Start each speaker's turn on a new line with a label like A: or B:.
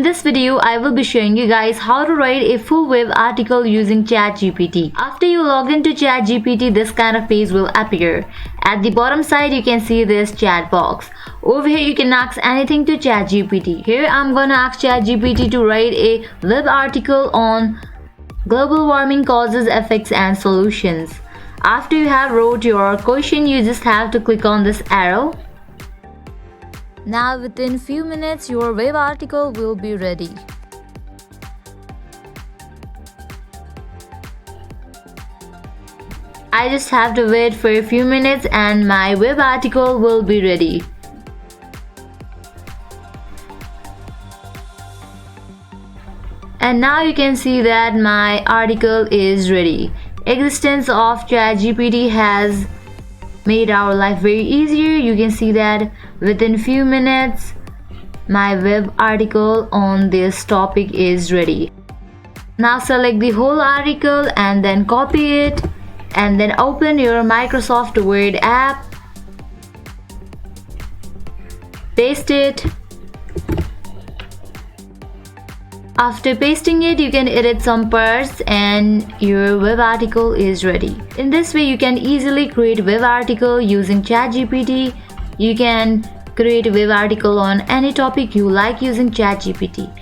A: In this video, I will be showing you guys how to write a full web article using ChatGPT. After you log into ChatGPT, this kind of page will appear. At the bottom side, you can see this chat box. Over here, you can ask anything to ChatGPT. Here, I'm gonna ask ChatGPT to write a web article on global warming causes, effects, and solutions. After you have wrote your question, you just have to click on this arrow. Now within few minutes your web article will be ready. I just have to wait for a few minutes and my web article will be ready. And now you can see that my article is ready. Existence of ChatGPT has made our life very easier. You can see that within few minutes my web article on this topic is ready. Now select the whole article and then copy it and then open your Microsoft Word app, paste it. After pasting it, you can edit some parts and your web article is ready. In this way, you can easily create web article using ChatGPT. You can create a web article on any topic you like using ChatGPT.